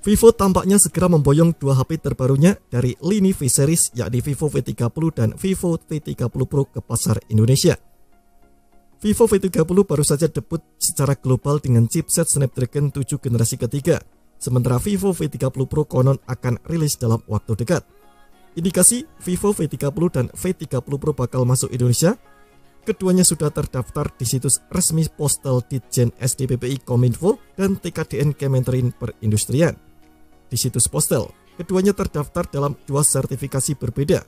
Vivo tampaknya segera memboyong dua HP terbarunya dari lini V series yakni Vivo V30 dan Vivo V30 Pro ke pasar Indonesia. Vivo V30 baru saja debut secara global dengan chipset Snapdragon 7 generasi ketiga, sementara Vivo V30 Pro konon akan rilis dalam waktu dekat. Indikasi Vivo V30 dan V30 Pro bakal masuk Indonesia. Keduanya sudah terdaftar di situs resmi Postal Ditjen SDPPI Kominfo dan TKDN Kementerian Perindustrian. Di situs Postal, keduanya terdaftar dalam dua sertifikasi berbeda,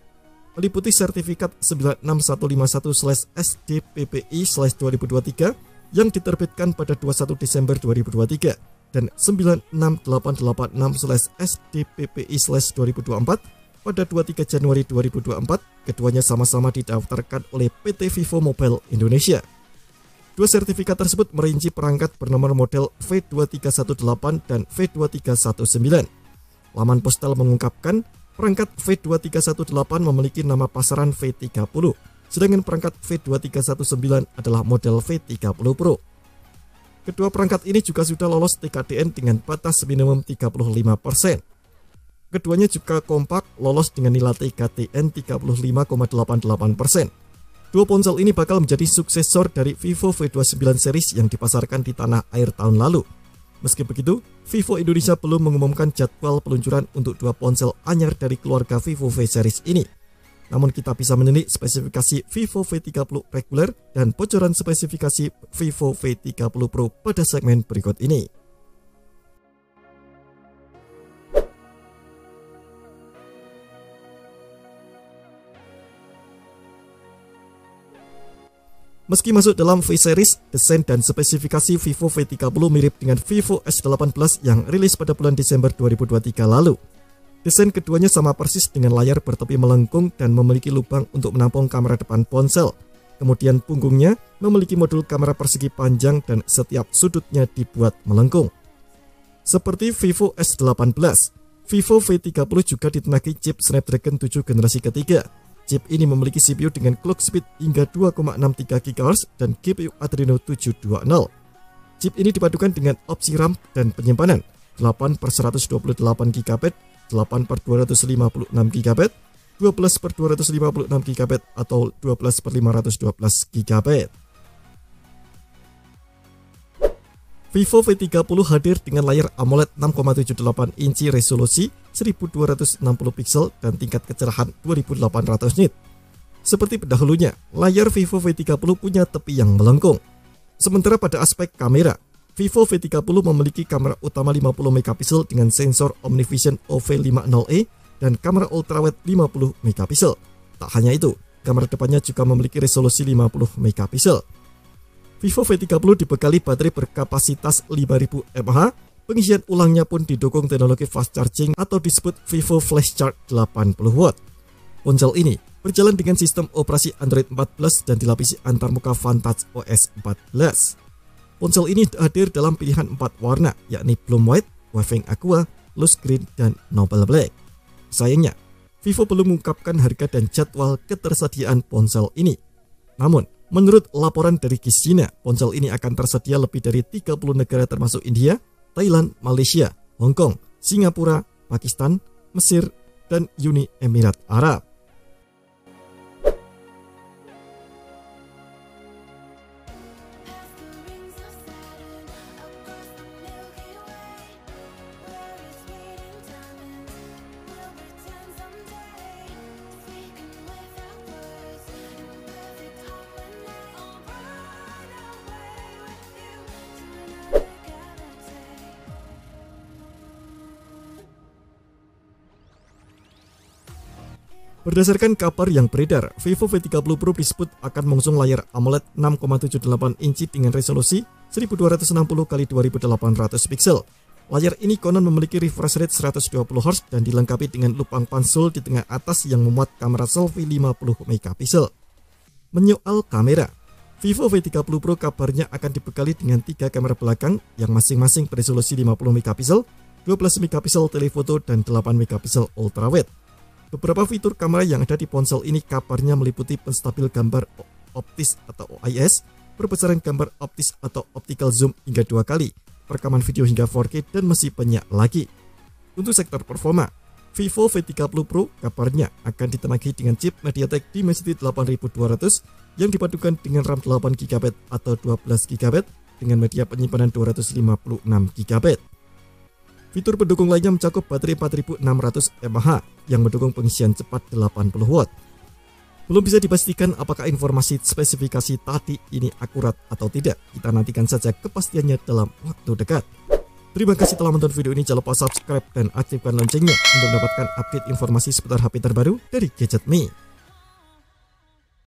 meliputi sertifikat 96151/SDPPI/2023 yang diterbitkan pada 21 Desember 2023 dan 96886/SDPPI/2024 pada 23 Januari 2024. Keduanya sama-sama didaftarkan oleh PT Vivo Mobile Indonesia. Dua sertifikat tersebut merinci perangkat bernomor model V2318 dan V2319. Laman Postal mengungkapkan perangkat V2318 memiliki nama pasaran V30, sedangkan perangkat V2319 adalah model V30 Pro. Kedua perangkat ini juga sudah lolos TKDN dengan batas minimum 35%. Keduanya juga kompak, lolos dengan nilai TKDN 35,88%. Dua ponsel ini bakal menjadi suksesor dari Vivo V29 series yang dipasarkan di tanah air tahun lalu. Meski begitu, Vivo Indonesia belum mengumumkan jadwal peluncuran untuk dua ponsel anyar dari keluarga Vivo V series ini. Namun kita bisa menilik spesifikasi Vivo V30 reguler dan bocoran spesifikasi Vivo V30 Pro pada segmen berikut ini. Meski masuk dalam V series, desain dan spesifikasi Vivo V30 mirip dengan Vivo S18 yang rilis pada bulan Desember 2023 lalu. Desain keduanya sama persis dengan layar bertepi melengkung dan memiliki lubang untuk menampung kamera depan ponsel. Kemudian punggungnya memiliki modul kamera persegi panjang dan setiap sudutnya dibuat melengkung. Seperti Vivo S18, Vivo V30 juga ditenagai chip Snapdragon 7 generasi ketiga. Chip ini memiliki CPU dengan clock speed hingga 2,63 GHz dan GPU Adreno 720. Chip ini dipadukan dengan opsi RAM dan penyimpanan 8/128 GB, 8/256 GB, 12/256 GB atau 12/512 GB. Vivo V30 hadir dengan layar AMOLED 6,78 inci resolusi 1260 pixel dan tingkat kecerahan 2800 nit. Seperti pendahulunya, layar Vivo V30 punya tepi yang melengkung. Sementara pada aspek kamera, Vivo V30 memiliki kamera utama 50 megapiksel dengan sensor OmniVision OV50e dan kamera ultrawide 50 megapiksel. Tak hanya itu, kamera depannya juga memiliki resolusi 50 megapiksel. Vivo V30 dibekali baterai berkapasitas 5000 mAh, pengisian ulangnya pun didukung teknologi fast charging atau disebut Vivo Flash Charge 80W. Ponsel ini berjalan dengan sistem operasi Android 14 dan dilapisi antarmuka Vantage OS 14. Ponsel ini hadir dalam pilihan 4 warna, yakni Bloom White, Waving Aqua, Loose Green, dan Noble Black. Sayangnya, Vivo belum mengungkapkan harga dan jadwal ketersediaan ponsel ini. Namun, menurut laporan dari Gisina, ponsel ini akan tersedia lebih dari 30 negara termasuk India, Thailand, Malaysia, Hong Kong, Singapura, Pakistan, Mesir, dan Uni Emirat Arab. Berdasarkan kabar yang beredar, Vivo V30 Pro disebut akan mengusung layar AMOLED 6,78 inci dengan resolusi 1260x2800 pixel. Layar ini konon memiliki refresh rate 120 Hz dan dilengkapi dengan lubang pansul di tengah atas yang memuat kamera selfie 50 megapiksel. Menyoal kamera, Vivo V30 Pro kabarnya akan dibekali dengan 3 kamera belakang yang masing-masing beresolusi 50 megapiksel, 12 megapiksel telefoto, dan 8 megapiksel ultrawide. Beberapa fitur kamera yang ada di ponsel ini kabarnya meliputi penstabil gambar optis atau OIS, perbesaran gambar optis atau optical zoom hingga 2 kali, perekaman video hingga 4K, dan masih banyak lagi. Untuk sektor performa, Vivo V30 Pro kabarnya akan ditenagai dengan chip MediaTek Dimensity 8200 yang dipadukan dengan RAM 8GB atau 12GB dengan media penyimpanan 256GB. Fitur pendukung lainnya mencakup baterai 4600 mAh yang mendukung pengisian cepat 80W. Belum bisa dipastikan apakah informasi spesifikasi tadi ini akurat atau tidak. Kita nantikan saja kepastiannya dalam waktu dekat. Terima kasih telah menonton video ini. Jangan lupa subscribe dan aktifkan loncengnya untuk mendapatkan update informasi seputar HP terbaru dari Gadget Me.